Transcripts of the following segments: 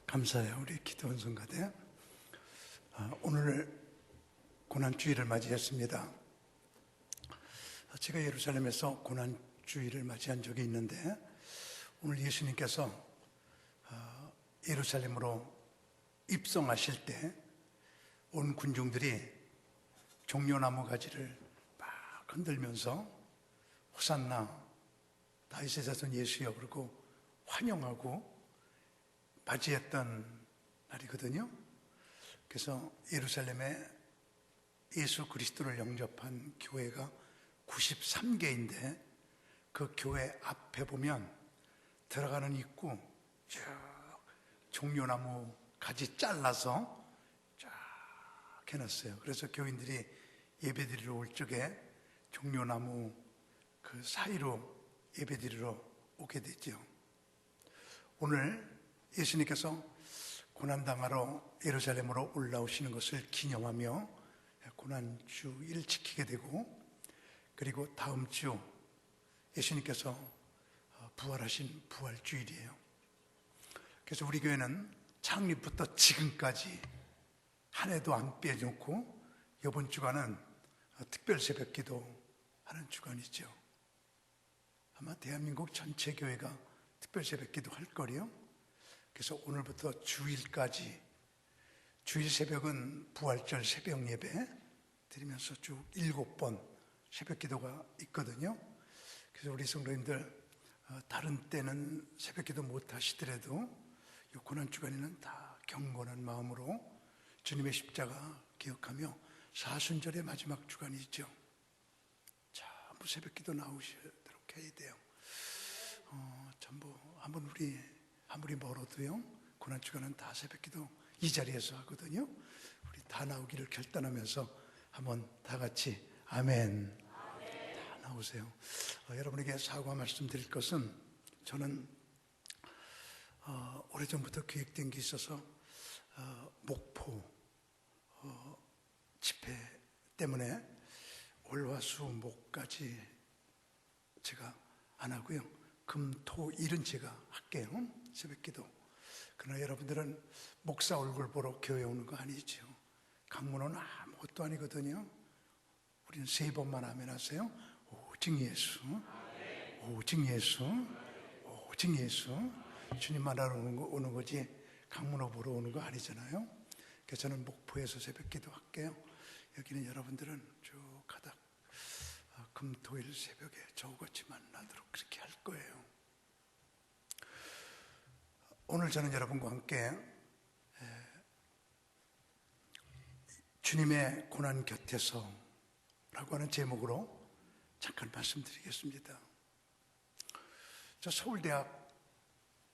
감사해요. 우리 기도원 성가대. 오늘 고난주일을 맞이했습니다. 제가 예루살렘에서 고난주일을 맞이한 적이 있는데, 오늘 예수님께서 예루살렘으로 입성하실 때 온 군중들이 종려나무 가지를 막 흔들면서 호산나 다윗의 자손 예수여 그러고 환영하고 맞이했던 날이거든요. 그래서 예루살렘에 예수 그리스도를 영접한 교회가 93개인데 그 교회 앞에 보면 들어가는 입구 쭉 종려나무 가지 잘라서 쫙 해놨어요. 그래서 교인들이 예배드리러 올 적에 종려나무 그 사이로 예배드리러 오게 되죠. 오늘 예수님께서 고난당하러 예루살렘으로 올라오시는 것을 기념하며 고난주일 지키게 되고, 그리고 다음 주 예수님께서 부활하신 부활주일이에요. 그래서 우리 교회는 창립부터 지금까지 한 해도 안 빼놓고 이번 주간은 특별 새벽기도 하는 주간이죠. 아마 대한민국 전체 교회가 특별 새벽기도 할 거래요. 그래서 오늘부터 주일까지, 주일 새벽은 부활절 새벽 예배 드리면서 쭉 7번 새벽기도가 있거든요. 그래서 우리 성도님들 다른 때는 새벽기도 못 하시더라도 이 고난주간에는 다 경건한 마음으로 주님의 십자가 기억하며 사순절의 마지막 주간이죠. 전부 새벽기도 나오시도록 해야 돼요. 전부 아무리 멀어도요, 고난주간은 다 새벽기도 이 자리에서 하거든요. 우리 다 나오기를 결단하면서 한번 다 같이 아멘. 다 나오세요. 여러분에게 사과 말씀드릴 것은, 저는 오래전부터 계획된 게 있어서 목포 집회 때문에 월화수목까지 제가 안 하고요, 금, 토, 일은 제가 할게요. 새벽기도. 그러나 여러분들은 목사 얼굴 보러 교회 오는 거 아니죠. 강문은 아무것도 아니거든요. 우리는 3번만 아멘 하세요. 오직 예수, 오직 예수, 오직 예수. 주님만 알아 오는 거지 강문호 보러 오는 거 아니잖아요. 그래서 저는 목포에서 새벽기도 할게요. 여기는 여러분들은 쭉 가다 금, 토, 일 새벽에 저같이 만나도록 그렇게 할 거예요. 오늘 저는 여러분과 함께 주님의 고난 곁에서 라고 하는 제목으로 잠깐 말씀드리겠습니다. 저 서울대학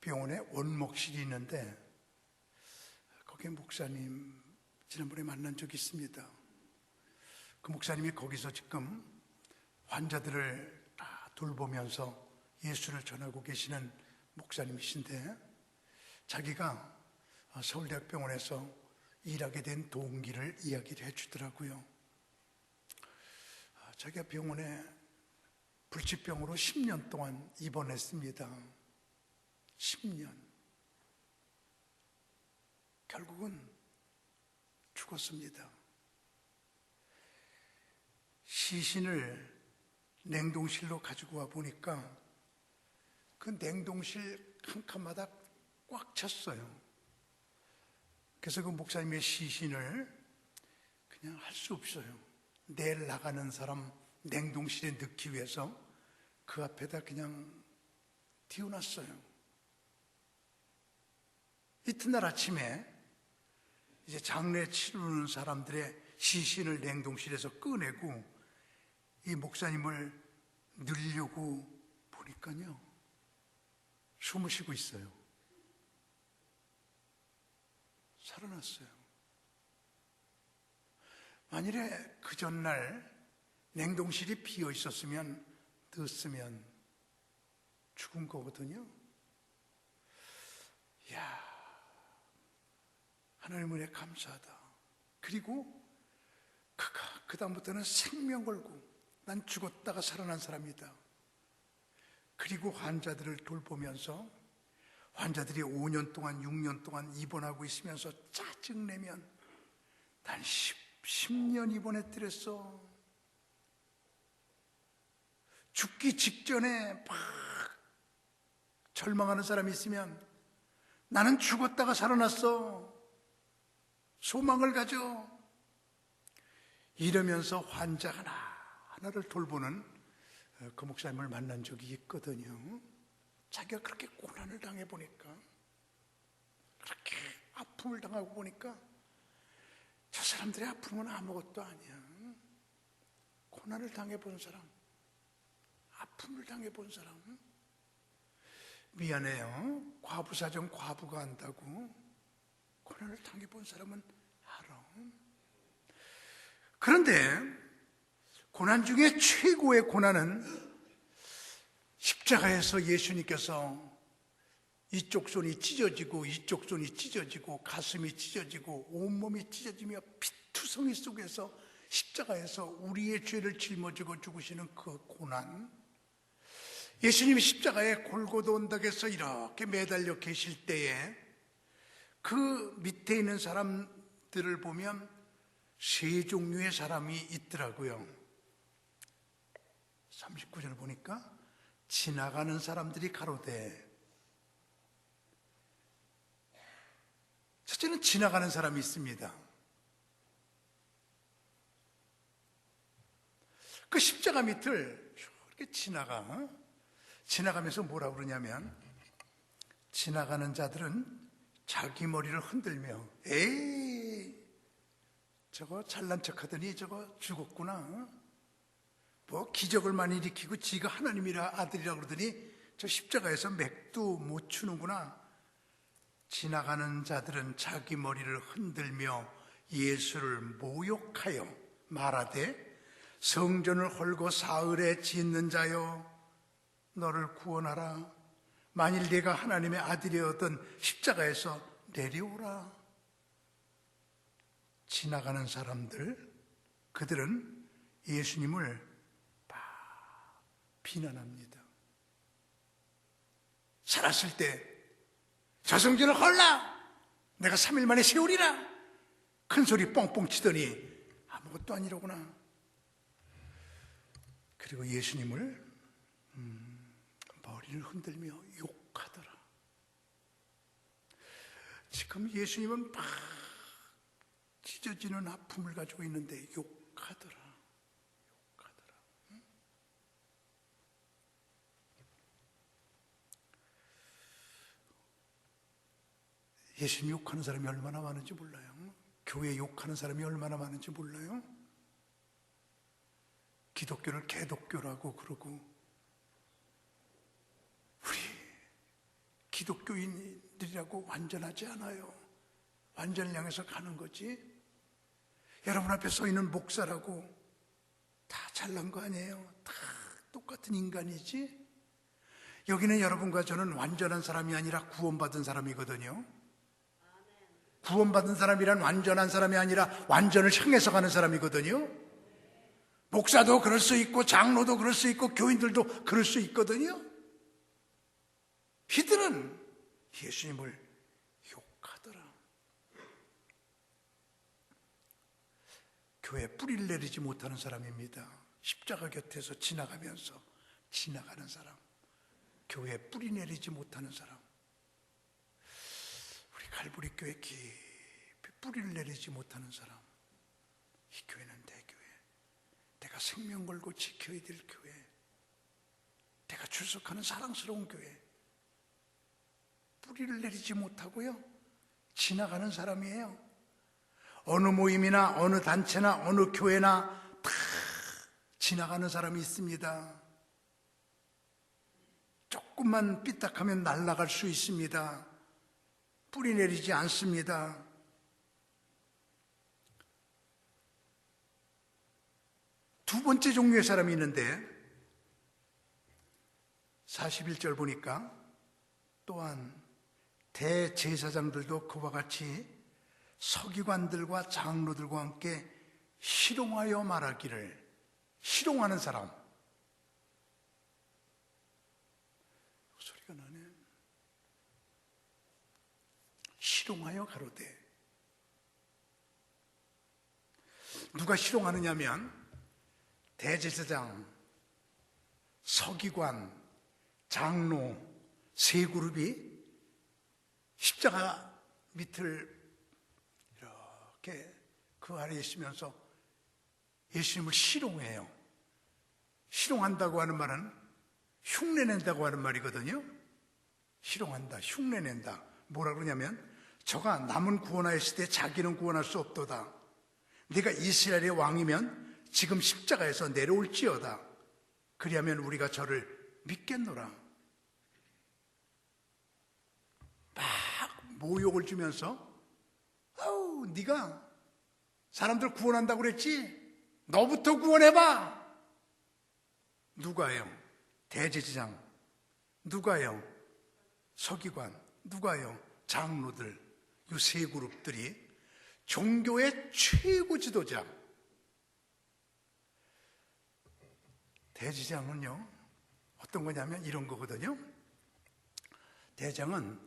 병원에 원목실이 있는데 거기에 목사님 지난번에 만난 적이 있습니다. 그 목사님이 거기서 지금 환자들을 다 돌보면서 예수를 전하고 계시는 목사님이신데, 자기가 서울대학병원에서 일하게 된 동기를 이야기를 해주더라고요. 자기가 병원에 불치병으로 10년 동안 입원했습니다. 10년. 결국은 죽었습니다. 시신을 냉동실로 가지고 와 보니까 그 냉동실 한 칸마다 꽉 찼어요. 그래서 그 목사님의 시신을 그냥 할 수 없어요. 내일 나가는 사람 냉동실에 넣기 위해서 그 앞에다 그냥 띄워놨어요. 이튿날 아침에 이제 장례 치르는 사람들의 시신을 냉동실에서 꺼내고 이 목사님을 넣으려고 보니까요, 숨을 쉬고 있어요. 살아났어요. 만일에 그 전날 냉동실이 비어 있었으면, 넣었으면 죽은 거거든요. 이야, 하나님 은혜 감사하다. 그리고 그가 그 다음부터는 생명 걸고 난 죽었다가 살아난 사람이다. 그리고 환자들을 돌보면서 환자들이 5년 동안 6년 동안 입원하고 있으면서 짜증내면 난 10년 입원했더랬어. 죽기 직전에 막 절망하는 사람이 있으면 나는 죽었다가 살아났어. 소망을 가져. 이러면서 환자 하나를 돌보는 그 목사님을 만난 적이 있거든요. 자기가 그렇게 고난을 당해보니까, 그렇게 아픔을 당하고 보니까 저 사람들의 아픔은 아무것도 아니야. 고난을 당해본 사람, 아픔을 당해본 사람. 미안해요. 과부 사정 과부가 한다고. 고난을 당해본 사람은 알아. 그런데 고난 중에 최고의 고난은 십자가에서 예수님께서 이쪽 손이 찢어지고 이쪽 손이 찢어지고 가슴이 찢어지고 온몸이 찢어지며 피투성이 속에서 십자가에서 우리의 죄를 짊어지고 죽으시는 그 고난. 예수님이 십자가에 골고다 언덕에서 이렇게 매달려 계실 때에 그 밑에 있는 사람들을 보면 세 종류의 사람이 있더라고요. 39절 보니까 지나가는 사람들이 가로되, 첫째는 지나가는 사람이 있습니다. 그 십자가 밑을 이렇게 지나가면서 뭐라고 그러냐면, 지나가는 자들은 자기 머리를 흔들며 에이 저거 잘난 척하더니 저거 죽었구나, 뭐 기적을 많이 일으키고 지가 하나님이라 아들이라 그러더니 저 십자가에서 맥도 못 추는구나. 지나가는 자들은 자기 머리를 흔들며 예수를 모욕하여 말하되, 성전을 헐고 사흘에 짓는 자여 너를 구원하라. 만일 네가 하나님의 아들이었던 십자가에서 내려오라. 지나가는 사람들, 그들은 예수님을 비난합니다. 살았을 때 저 성전을 헐라, 내가 3일 만에 세우리라, 큰 소리 뻥뻥 치더니 아무것도 아니로구나. 그리고 예수님을 머리를 흔들며 욕하더라. 지금 예수님은 막 찢어지는 아픔을 가지고 있는데 욕하더라. 예수님 욕하는 사람이 얼마나 많은지 몰라요. 교회 욕하는 사람이 얼마나 많은지 몰라요. 기독교를 개독교라고 그러고, 우리 기독교인들이라고 완전하지 않아요. 완전을 향해서 가는 거지. 여러분 앞에 서 있는 목사라고 다 잘난 거 아니에요. 다 똑같은 인간이지. 여기는 여러분과 저는 완전한 사람이 아니라 구원받은 사람이거든요. 구원받은 사람이란 완전한 사람이 아니라 완전을 향해서 가는 사람이거든요. 목사도 그럴 수 있고 장로도 그럴 수 있고 교인들도 그럴 수 있거든요. 이들은 예수님을 욕하더라. 교회에 뿌리를 내리지 못하는 사람입니다. 십자가 곁에서 지나가면서 지나가는 사람, 교회에 뿌리 내리지 못하는 사람. 우리 갈보리 교회 깊이 뿌리를 내리지 못하는 사람. 이 교회는 내 교회, 내가 생명 걸고 지켜야 될 교회, 내가 출석하는 사랑스러운 교회. 뿌리를 내리지 못하고요, 지나가는 사람이에요. 어느 모임이나 어느 단체나 어느 교회나 다 지나가는 사람이 있습니다. 조금만 삐딱하면 날아갈 수 있습니다. 뿌리 내리지 않습니다. 두 번째 종류의 사람이 있는데 41절 보니까, 또한 대제사장들도 그와 같이 서기관들과 장로들과 함께 희롱하여 말하기를. 희롱하는 사람, 소리가 나네. 실용하여 가로되. 누가 실용하느냐면 대제사장, 서기관, 장로 세 그룹이 십자가 밑을 이렇게 그 아래에 있으면서 예수님을 실용해요. 실용한다고 하는 말은 흉내낸다고 하는 말이거든요. 실용한다, 흉내낸다. 뭐라 그러냐면 저가 남은 구원하였을 때 자기는 구원할 수 없도다. 네가 이스라엘의 왕이면 지금 십자가에서 내려올지어다. 그리하면 우리가 저를 믿겠노라. 막 모욕을 주면서 아우 네가 사람들 구원한다고 그랬지? 너부터 구원해봐. 누가요? 대제사장. 누가요? 서기관. 누가요? 장로들. 이 세 그룹들이 종교의 최고 지도자. 대제사장은요 어떤 거냐면 이런 거거든요. 대장은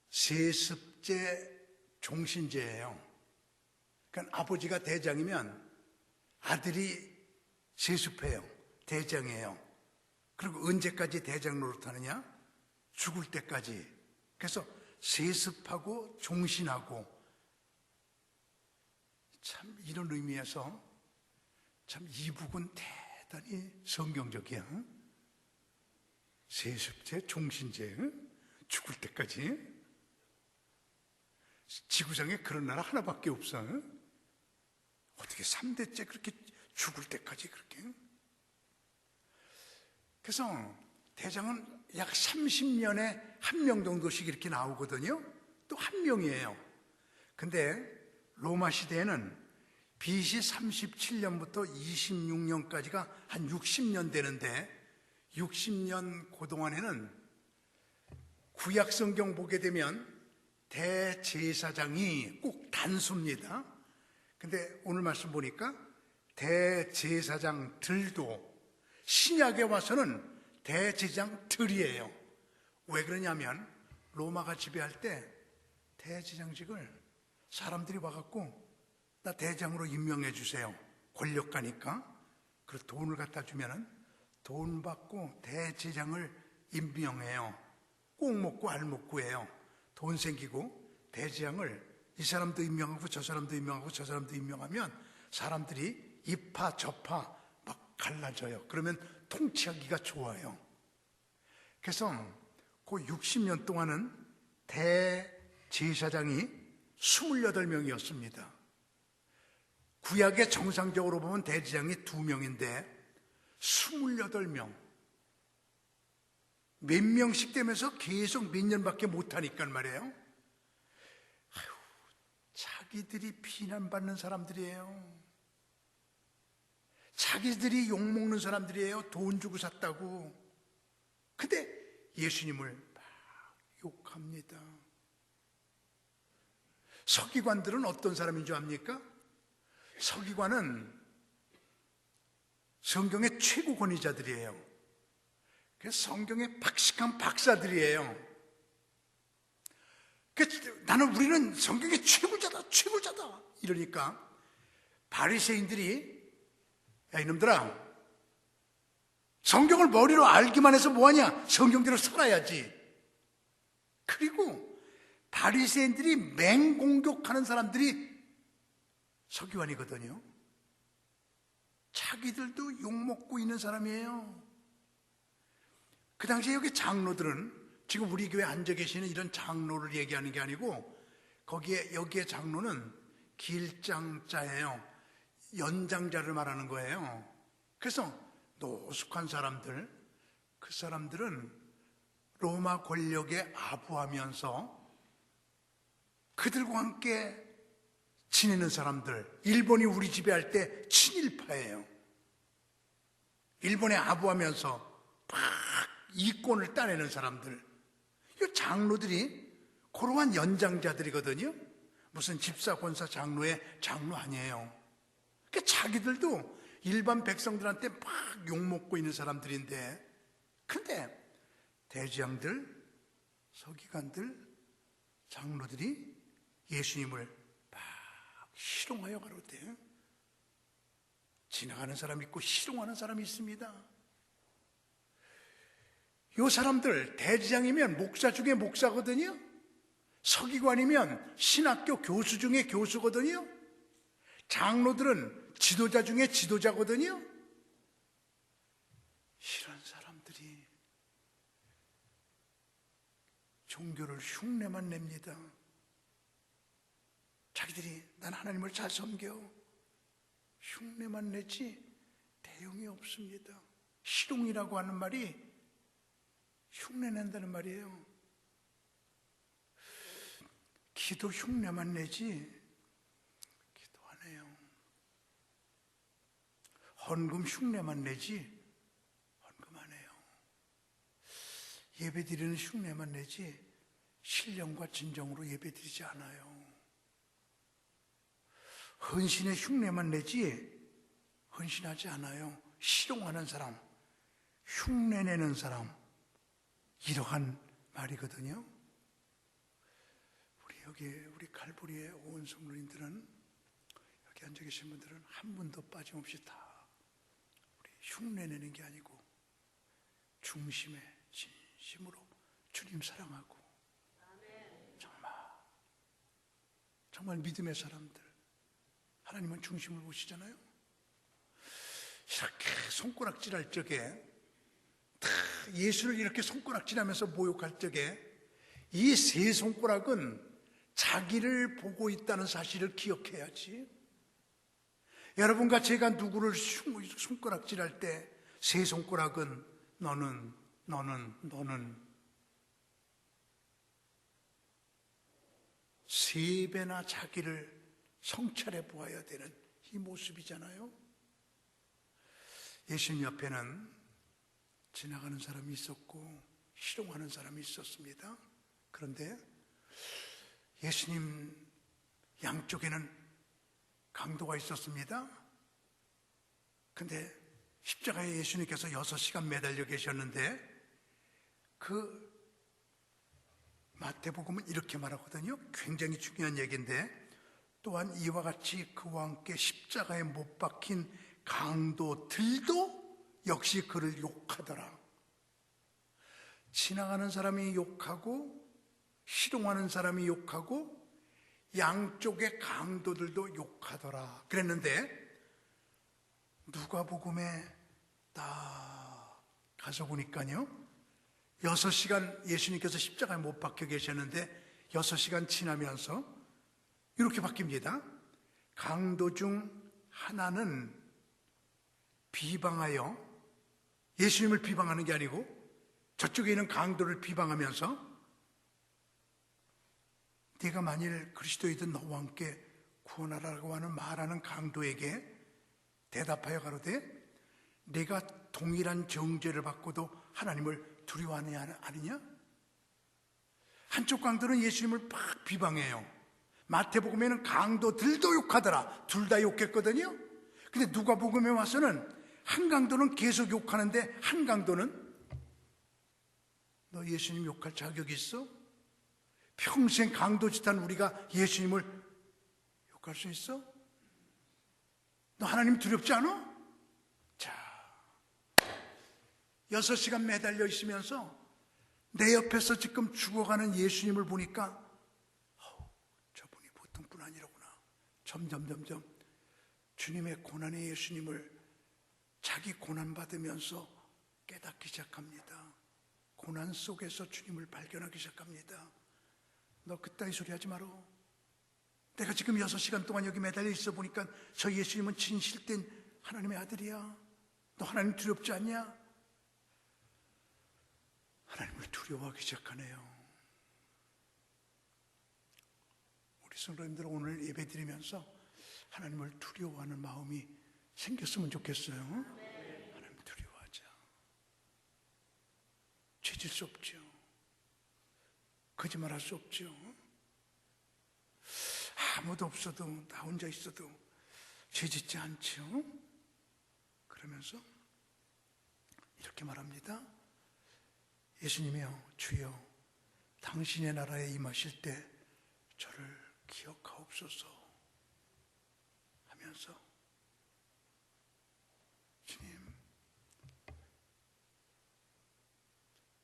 세습제 종신제예요. 그러니까 아버지가 대장이면 아들이 세습해요. 대장이에요. 그리고 언제까지 대장 노릇하느냐? 죽을 때까지. 그래서 세습하고 종신하고, 참 이런 의미에서 참 이 부분 대단히 성경적이야. 세습제, 종신제, 죽을 때까지. 지구상에 그런 나라 하나밖에 없어. 어떻게 3대째 그렇게 죽을 때까지 그렇게. 그래서 대장은 약 30년에 한 명 정도씩 이렇게 나오거든요. 또 한 명이에요. 근데 로마 시대에는 BC 37년부터 26년까지가 한 60년 되는데 60년 그동안에는 구약 성경 보게 되면 대제사장이 꼭 단수입니다. 근데 오늘 말씀 보니까 대제사장들도 신약에 와서는 대제사장들이에요. 왜 그러냐면 로마가 지배할 때 대제사장직을 사람들이 와갖고 나 대장으로 임명해 주세요. 권력가니까. 그래서 돈을 갖다 주면은 돈 받고 대제사장을 임명해요. 꼭 먹고 알 먹고 해요. 돈 생기고 대제사장을 이 사람도 임명하고 저 사람도 임명하고 저 사람도 임명하면 사람들이 이파 저파 막 갈라져요. 그러면 통치하기가 좋아요. 그래서 그 60년 동안은 대제사장이 28명이었습니다. 구약에 정상적으로 보면 대제사장이 2명인데 28명. 몇 명씩 되면서 계속 몇 년밖에 못하니까 말이에요. 아유, 자기들이 비난받는 사람들이에요. 자기들이 욕먹는 사람들이에요. 돈 주고 샀다고. 근데 예수님을 막 욕합니다. 서기관들은 어떤 사람인 줄 압니까? 서기관은 성경의 최고 권위자들이에요. 그래서 성경의 박식한 박사들이에요. 나는 우리는 성경의 최고자다, 최고자다 이러니까 바리새인들이 야 이놈들아, 성경을 머리로 알기만 해서 뭐하냐? 성경대로 살아야지. 그리고 바리새인들이 맹공격하는 사람들이 서기관이거든요. 자기들도 욕먹고 있는 사람이에요. 그 당시에 여기 장로들은 지금 우리 교회에 앉아 계시는 이런 장로를 얘기하는 게 아니고 여기에 장로는 길장자예요. 연장자를 말하는 거예요. 그래서 노숙한 사람들, 그 사람들은 로마 권력에 아부하면서 그들과 함께 지내는 사람들, 일본이 우리 지배할 때 친일파예요. 일본에 아부하면서 막 이권을 따내는 사람들, 이 장로들이 그러한 연장자들이거든요. 무슨 집사, 권사, 장로의 장로 아니에요. 그러니까 자기들도 일반 백성들한테 막 욕먹고 있는 사람들인데, 근데 대제사장들, 서기관들, 장로들이 예수님을 막 희롱하여 가로되, 지나가는 사람이 있고 희롱하는 사람이 있습니다. 요 사람들 대지장이면 목사 중에 목사거든요. 서기관이면 신학교 교수 중에 교수거든요. 장로들은 지도자 중에 지도자거든요. 이런 사람들이 종교를 흉내만 냅니다. 자기들이 난 하나님을 잘 섬겨. 흉내만 내지 대용이 없습니다. 희롱이라고 하는 말이 흉내낸다는 말이에요. 기도 흉내만 내지 기도 안 해요. 헌금 흉내만 내지 헌금 안 해요. 예배드리는 흉내만 내지 신령과 진정으로 예배드리지 않아요. 헌신의 흉내만 내지 헌신하지 않아요. 희롱하는 사람, 흉내내는 사람, 이러한 말이거든요. 우리 칼보리의 온 성도님들은, 여기 앉아 계신 분들은 한 분도 빠짐없이 다 우리 흉내내는 게 아니고 중심에 진심으로 주님 사랑하고 정말 믿음의 사람들, 하나님은 중심을 보시잖아요. 이렇게 손가락질할 적에, 예수를 이렇게 손가락질하면서 모욕할 적에 이 세 손가락은 자기를 보고 있다는 사실을 기억해야지. 여러분과 제가 누구를 손가락질할 때 세 손가락은 너는 세 배나 자기를 성찰해 보아야 되는 이 모습이잖아요. 예수님 옆에는 지나가는 사람이 있었고 희롱하는 사람이 있었습니다. 그런데 예수님 양쪽에는 강도가 있었습니다. 근데 십자가에 예수님께서 6시간 매달려 계셨는데, 그 마태복음은 이렇게 말하거든요. 굉장히 중요한 얘기인데, 또한 이와 같이 그와 함께 십자가에 못 박힌 강도들도 역시 그를 욕하더라. 지나가는 사람이 욕하고 희롱하는 사람이 욕하고 양쪽의 강도들도 욕하더라 그랬는데, 누가복음에 딱 가서 보니까요, 6시간 예수님께서 십자가에 못 박혀 계셨는데 6시간 지나면서 이렇게 바뀝니다. 강도 중 하나는 비방하여, 예수님을 비방하는 게 아니고 저쪽에 있는 강도를 비방하면서, 네가 만일 그리스도이든 너와 함께 구원하라고 하는 말하는 강도에게 대답하여 가로되, 네가 동일한 정죄를 받고도 하나님을 두려워하느냐 아니냐? 한쪽 강도는 예수님을 막 비방해요. 마태복음에는 강도들도 욕하더라. 둘 다 욕했거든요. 근데 누가복음에 와서는 한 강도는 계속 욕하는데, 한 강도는 너 예수님 욕할 자격이 있어? 평생 강도짓한 우리가 예수님을 욕할 수 있어? 너 하나님 두렵지 않아? 자, 6시간 매달려 있으면서 내 옆에서 지금 죽어가는 예수님을 보니까 저분이 보통 분 아니라구나. 점점 주님의 고난의 예수님을 자기 고난받으면서 깨닫기 시작합니다. 고난 속에서 주님을 발견하기 시작합니다. 너 그따위 소리 하지 마라. 내가 지금 6시간 동안 여기 매달려 있어 보니까 저 예수님은 진실된 하나님의 아들이야. 너 하나님 두렵지 않냐? 하나님을 두려워하기 시작하네요. 우리 성도님들 오늘 예배 드리면서 하나님을 두려워하는 마음이 생겼으면 좋겠어요. 하나님 두려워하자. 죄질 수 없죠. 거짓말할 수 없죠. 아무도 없어도, 나 혼자 있어도 죄짓지 않죠. 그러면서 이렇게 말합니다. 예수님이여, 주여, 당신의 나라에 임하실 때 저를 기억하옵소서 하면서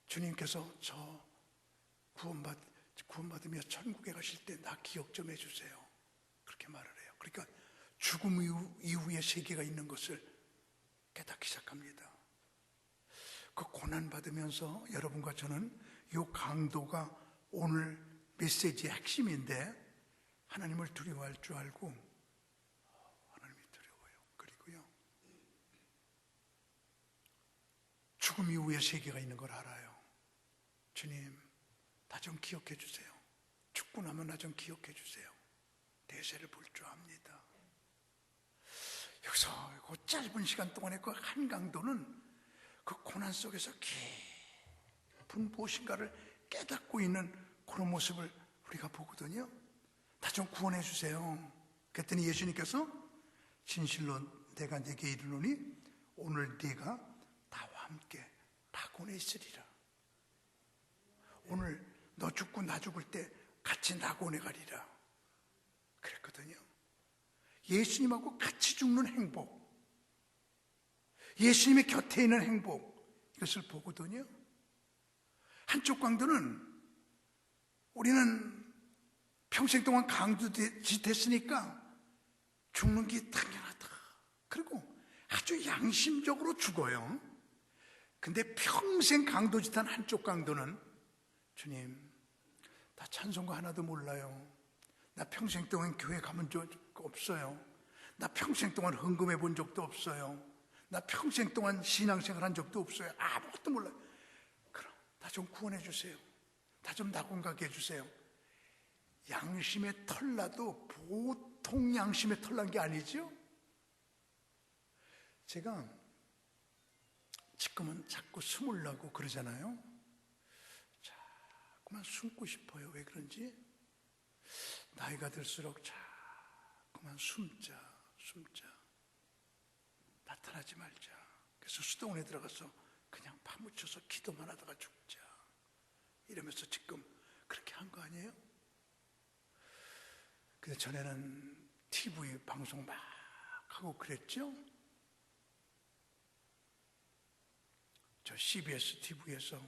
주님께서 저 구원받으며 천국에 가실 때 나 기억 좀 해주세요. 그렇게 말을 해요. 그러니까 죽음 이후의 세계가 있는 것을 깨닫기 시작합니다. 그 고난받으면서 여러분과 저는 이 강도가 오늘 메시지의 핵심인데, 하나님을 두려워할 줄 알고, 하나님이 두려워요. 그리고요, 죽음 이후의 세계가 있는 걸 알아요. 주님, 나 좀 기억해 주세요. 죽고 나면 나 좀 기억해 주세요. 대세를 볼 줄 압니다. 여기서 그 짧은 시간 동안에 그 한 강도는 그 고난 속에서 깊은 무엇인가를 깨닫고 있는 그런 모습을 우리가 보거든요. 나 좀 구원해 주세요. 그랬더니 예수님께서 진실로 내가 네게 이르노니 오늘 네가 나와 함께 낙원에 있으리라. 오늘 너 죽고 나 죽을 때 같이 낙원에 가리라 그랬거든요. 예수님하고 같이 죽는 행복, 예수님의 곁에 있는 행복, 이것을 보거든요. 한쪽 강도는 우리는 평생 동안 강도짓 했으니까 죽는 게 당연하다, 그리고 아주 양심적으로 죽어요. 근데 평생 강도짓한 한쪽 강도는 주님, 나 찬송가 하나도 몰라요. 나 평생 동안 교회 가본 적 없어요. 나 평생 동안 헌금해 본 적도 없어요. 나 평생 동안 신앙생활 한 적도 없어요. 아무것도 몰라요. 그럼 나 좀 구원해 주세요. 나 좀 낙원 가게 해주세요. 양심의 털나도 보통 양심의 털난 게 아니죠. 제가 지금은 자꾸 숨으려고 그러잖아요. 자꾸만 숨고 싶어요. 왜 그런지 나이가 들수록 자꾸만 숨자 나타나지 말자. 그래서 수도원에 들어가서 그냥 파묻혀서 기도만 하다가 죽자 이러면서 지금 그렇게 한 거 아니에요? 근데 전에는 TV 방송 막 하고 그랬죠? 저 CBS TV에서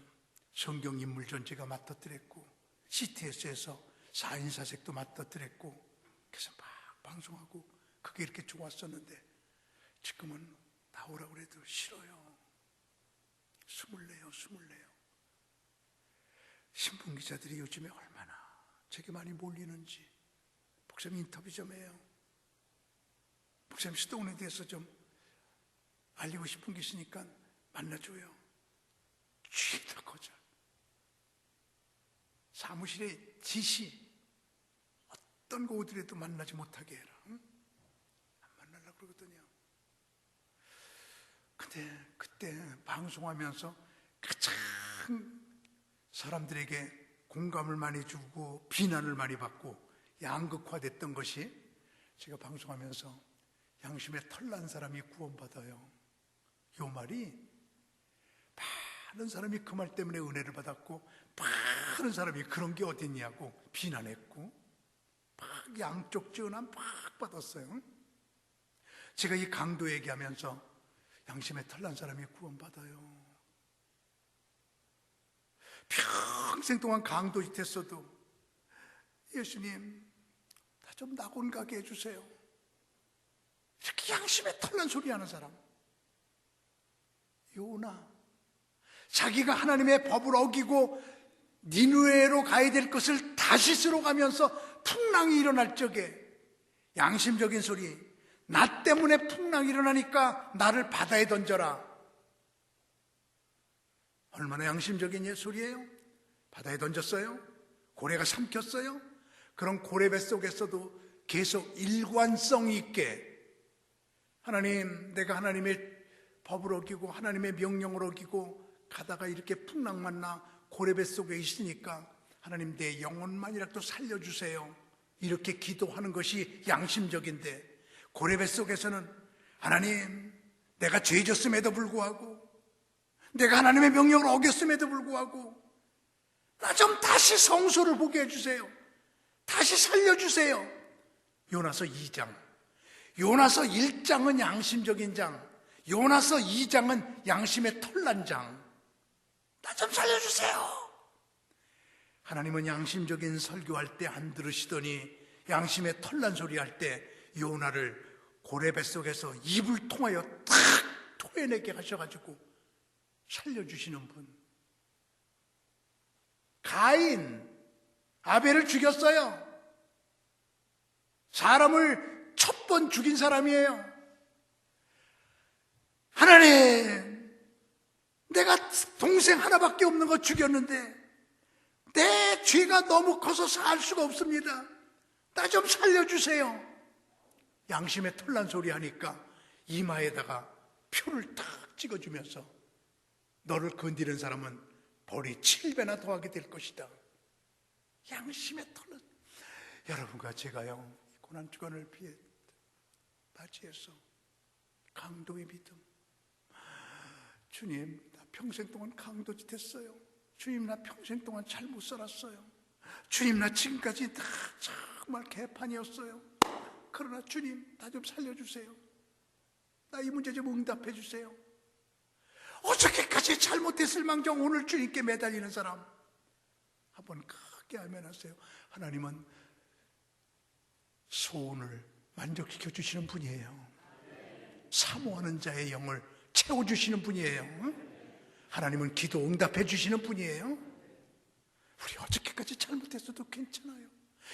성경인물 제가 맡아드렸고, CTS에서 4인 사색도 맡아드렸고, 그래서 막 방송하고 그게 이렇게 좋았었는데 지금은 나오라고 해도 싫어요. 숨을 내요. 신문 기자들이 요즘에 얼마나 제게 많이 몰리는지 목사님 인터뷰 좀 해요. 목사님 수도원에 대해서 좀 알리고 싶은 게 있으니까 만나줘요. 쥐다 거절. 사무실에 지시 어떤 거 오더라도 만나지 못하게 해라. 응? 안 만나려고 그러거든요. 근데 그때 방송하면서 가장 사람들에게 공감을 많이 주고 비난을 많이 받고 양극화됐던 것이, 제가 방송하면서 양심에 털난 사람이 구원받아요, 이 말이 많은 사람이 그 말 때문에 은혜를 받았고, 많은 사람이 그런 게 어딨냐고 비난했고, 막 양쪽 전환 막 받았어요. 제가 이 강도 얘기하면서 양심에 털난 사람이 구원받아요. 평생 동안 강도짓 했어도 예수님 나 좀 낙원 가게 해주세요. 이렇게 양심에 털난 소리 하는 사람. 요나, 자기가 하나님의 법을 어기고 니느웨로 가야 될 것을 다시스로 가면서 풍랑이 일어날 적에 양심적인 소리, 나 때문에 풍랑이 일어나니까 나를 바다에 던져라. 얼마나 양심적인 소리예요? 바다에 던졌어요? 고래가 삼켰어요? 그런 고래배 속에서도 계속 일관성 있게 하나님, 내가 하나님의 법을 어기고 하나님의 명령을 어기고 가다가 이렇게 풍랑 만나 고래배 속에 있으니까 하나님 내 영혼만이라도 살려주세요, 이렇게 기도하는 것이 양심적인데, 고래배 속에서는 하나님 내가 죄졌음에도 불구하고, 내가 하나님의 명령을 어겼음에도 불구하고 나 좀 다시 성소를 보게 해주세요, 다시 살려주세요. 요나서 2장. 요나서 1장은 양심적인 장, 요나서 2장은 양심의 털난 장. 나 좀 살려주세요. 하나님은 양심적인 설교할 때 안 들으시더니 양심의 털난 소리 할 때 요나를 고래 뱃속에서 입을 통하여 탁 토해내게 하셔가지고 살려주시는 분. 가인, 아벨을 죽였어요. 사람을 첫 번 죽인 사람이에요. 하나님, 내가 동생 하나밖에 없는 거 죽였는데 내 죄가 너무 커서 살 수가 없습니다. 나 좀 살려주세요. 양심의 털난 소리 하니까 이마에다가 표를 탁 찍어주면서 너를 건드리는 사람은 벌이 7배나 더하게 될 것이다. 양심의 털난. 여러분과 제가요, 고난주간을 맞이해서 강도의 믿음. 주님, 나 평생 동안 강도짓 했어요. 주님, 나 평생 동안 잘못 살았어요. 주님, 나 지금까지 다 정말 개판이었어요. 그러나 주님, 나 좀 살려주세요. 나 이 문제 좀 응답해 주세요. 어저께까지 잘못했을 망정 오늘 주님께 매달리는 사람 한번 크게 아멘하세요. 하나님은 소원을 만족시켜 주시는 분이에요. 사모하는 자의 영을 채워주시는 분이에요. 하나님은 기도 응답해 주시는 분이에요. 우리 어저께까지 잘못했어도 괜찮아요.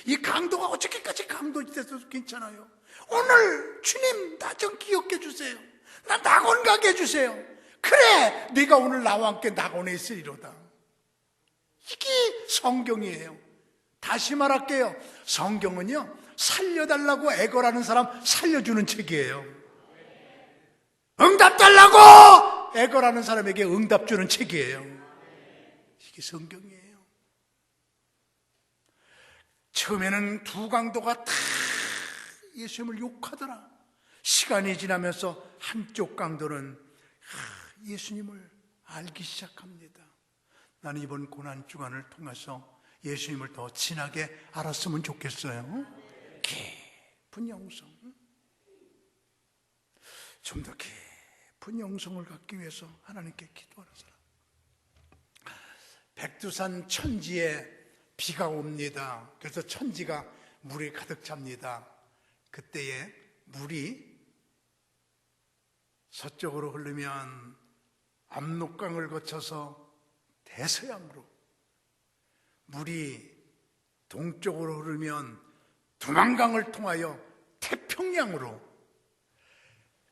이 강도가 어저께까지 강도짓했어도 괜찮아요. 오늘 주님 나 좀 기억해 주세요. 나 낙원 가게 해주세요. 그래, 네가 오늘 나와 함께 낙원에 있으리로다. 이게 성경이에요. 다시 말할게요. 성경은요, 살려달라고 애걸하는 사람 살려주는 책이에요. 응답 달라고 애걸하는 사람에게 응답 주는 책이에요. 이게 성경이에요. 처음에는 두 강도가 다 예수님을 욕하더라. 시간이 지나면서 한쪽 강도는 예수님을 알기 시작합니다. 나는 이번 고난주간을 통해서 예수님을 더 진하게 알았으면 좋겠어요. 깊은 영성, 좀 더 깊은 영성을 갖기 위해서 하나님께 기도하는 사람. 백두산 천지에 비가 옵니다. 그래서 천지가 물이 가득 찹니다. 그때에 물이 서쪽으로 흐르면 압록강을 거쳐서 대서양으로, 물이 동쪽으로 흐르면 두만강을 통하여 태평양으로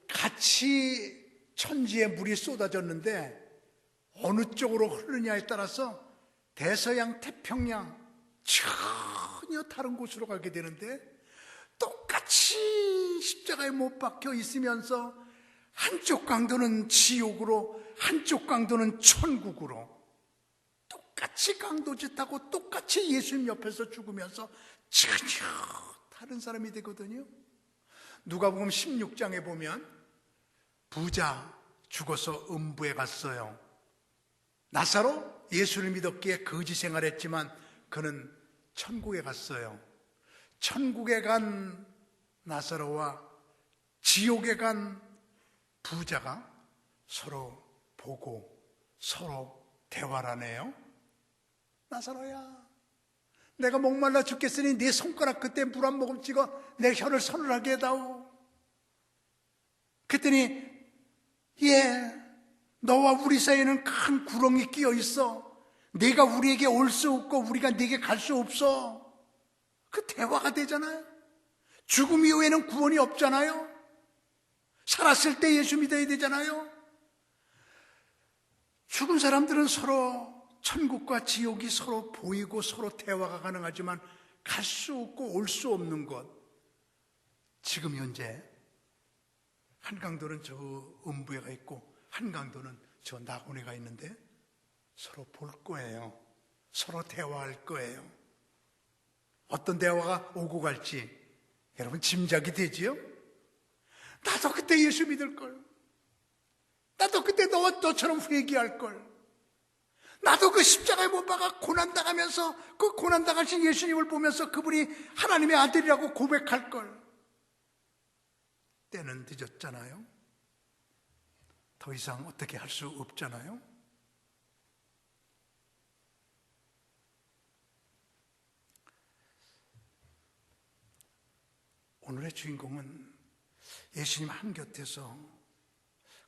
같이 천지에 물이 쏟아졌는데 어느 쪽으로 흐르냐에 따라서 대서양, 태평양 전혀 다른 곳으로 가게 되는데, 똑같이 십자가에 못 박혀 있으면서 한쪽 강도는 지옥으로, 한쪽 강도는 천국으로, 똑같이 강도짓하고 똑같이 예수님 옆에서 죽으면서 전혀 다른 사람이 되거든요. 누가복음 16장에 보면 부자 죽어서 음부에 갔어요. 나사로 예수를 믿었기에 거지 생활했지만 그는 천국에 갔어요. 천국에 간 나사로와 지옥에 간 부자가 서로 보고 서로 대화를 하네요. 나사로야, 내가 목말라 죽겠으니 네 손가락 끝에 물 한 모금 찍어 내 혀를 서늘하게 해다오. 그랬더니 너와 우리 사이에는 큰 구렁이 끼어 있어. 네가 우리에게 올 수 없고 우리가 네게 갈 수 없어. 그 대화가 되잖아요. 죽음 이후에는 구원이 없잖아요. 살았을 때 예수 믿어야 되잖아요. 죽은 사람들은 서로 천국과 지옥이 서로 보이고 서로 대화가 가능하지만 갈 수 없고 올 수 없는 것. 지금 현재 한 강도는 저 음부에 가 있고 한 강도는 저 낙원에 가 있는데 서로 볼 거예요. 서로 대화할 거예요. 어떤 대화가 오고 갈지 여러분 짐작이 되지요? 나도 그때 예수 믿을 걸. 나도 그때 너처럼 회개할 걸. 나도 그 십자가에 못 박아 고난당하면서 그 고난당하신 예수님을 보면서 그분이 하나님의 아들이라고 고백할 걸. 때는 늦었잖아요. 더 이상 어떻게 할 수 없잖아요. 오늘의 주인공은 예수님 한곁에서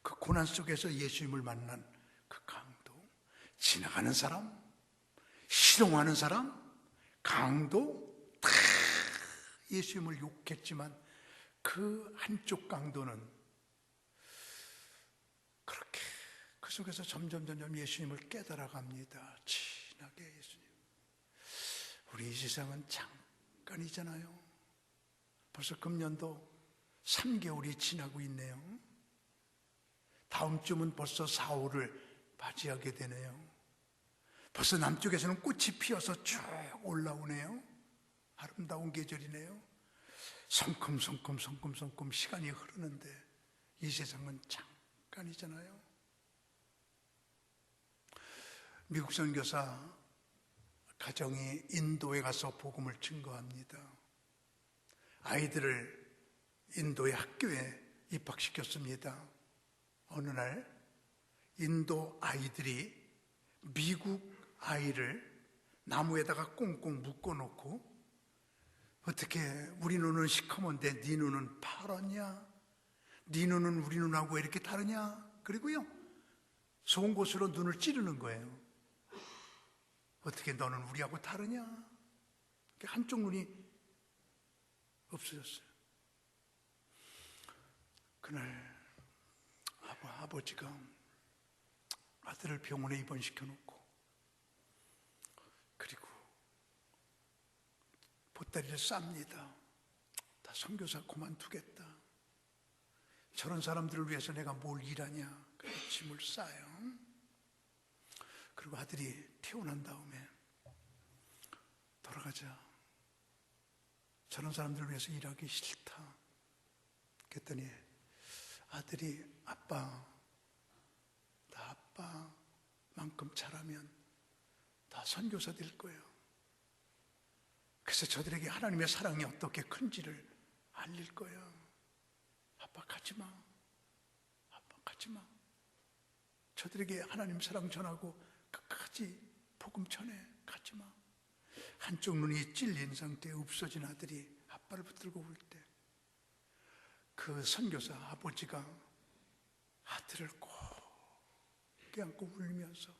그 고난 속에서 예수님을 만난 그 강도, 지나가는 사람, 희롱하는 사람, 강도 다 예수님을 욕했지만 그 한쪽 강도는 그렇게 그 속에서 점점 예수님을 깨달아갑니다. 진하게 예수님. 우리 이 세상은 잠깐이잖아요. 벌써 금년도 3개월이 지나고 있네요. 다음 주면 벌써 4월을 맞이하게 되네요. 벌써 남쪽에서는 꽃이 피어서 쭉 올라오네요. 아름다운 계절이네요. 성큼성큼 시간이 흐르는데 이 세상은 잠깐이잖아요. 미국 선교사 가정이 인도에 가서 복음을 증거합니다. 아이들을 인도의 학교에 입학시켰습니다. 어느 날 인도 아이들이 미국 아이를 나무에다가 꽁꽁 묶어놓고 어떻게 우리 눈은 시커먼데 네 눈은 파랗냐? 네 눈은 우리 눈하고 왜 이렇게 다르냐? 그리고요 좋은 곳으로 눈을 찌르는 거예요. 어떻게 너는 우리하고 다르냐? 한쪽 눈이 없어졌어요. 그날 아버지가 아들을 병원에 입원시켜놓고 그리고 보따리를 쌉니다. 다 선교사 그만두겠다. 저런 사람들을 위해서 내가 뭘 일하냐. 그래서 짐을 싸요. 그리고 아들이 태어난 다음에 돌아가자. 저런 사람들을 위해서 일하기 싫다. 그랬더니 아들이 나 아빠만큼 잘하면 다 선교사 될 거예요. 그래서 저들에게 하나님의 사랑이 어떻게 큰지를 알릴 거예요. 아빠 가지 마. 아빠 가지 마. 저들에게 하나님 사랑 전하고 끝까지 복음 전해. 가지 마. 한쪽 눈이 찔린 상태에 없어진 아들이 아빠를 붙들고 울 때 그 선교사 아버지가 아들을 꼭 껴안고 울면서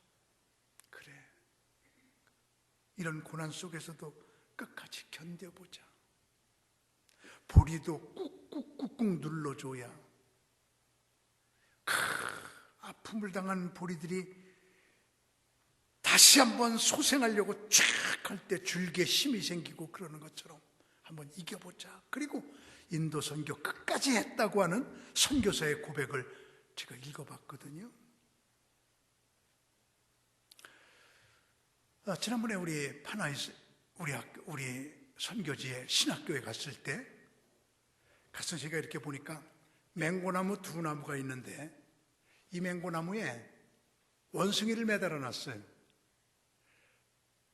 그래, 이런 고난 속에서도 끝까지 견뎌보자. 보리도 꾹꾹꾹꾹 눌러줘야 아픔을 당한 보리들이 다시 한번 소생하려고 쫙 할 때 줄기에 힘이 생기고 그러는 것처럼 한번 이겨보자. 그리고 인도 선교 끝까지 했다고 하는 선교사의 고백을 제가 읽어봤거든요. 지난번에 우리 파나이스 우리 선교지에 신학교에 갔을 때 가서 제가 이렇게 보니까 맹고나무 두 나무가 있는데 이 맹고나무에 원숭이를 매달아 놨어요.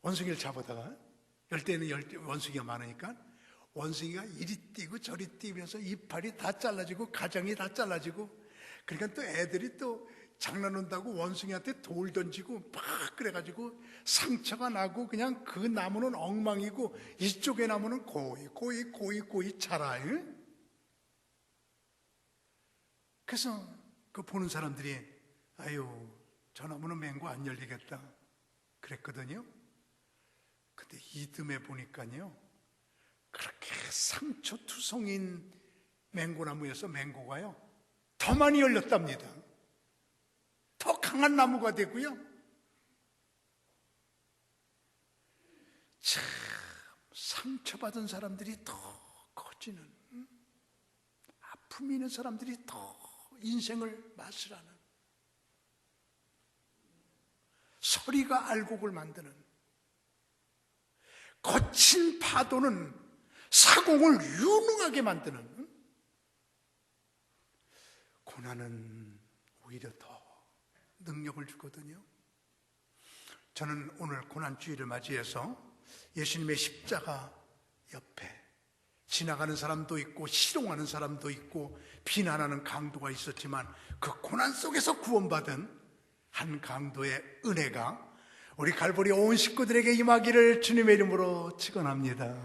원숭이를 잡아다가 열대는 원숭이가 많으니까 원숭이가 이리 뛰고 저리 뛰면서 이빨이 다 잘라지고 가장이 다 잘라지고, 그러니까 또 애들이 또 장난한다고 원숭이한테 돌 던지고 막 그래가지고 상처가 나고 그냥 그 나무는 엉망이고 이쪽의 나무는 고이 자라요. 그래서 그 보는 사람들이 아유 저 나무는 맹고 안 열리겠다 그랬거든요. 근데 이듬해 보니까요, 그렇게 상처투성인 맹고나무에서 맹고가요 더 많이 열렸답니다. 더 강한 나무가 되고요. 참 상처받은 사람들이 더 커지는, 아픔이 있는 사람들이 더 인생을 맛을 하는, 서리가 알곡을 만드는, 거친 파도는 사공을 유능하게 만드는, 고난은 오히려 더 능력을 주거든요. 저는 오늘 고난주일을 맞이해서 예수님의 십자가 옆에 지나가는 사람도 있고 희롱하는 사람도 있고 비난하는 강도가 있었지만 그 고난 속에서 구원받은 한 강도의 은혜가 우리 갈보리 온 식구들에게 임하기를 주님의 이름으로 축원합니다.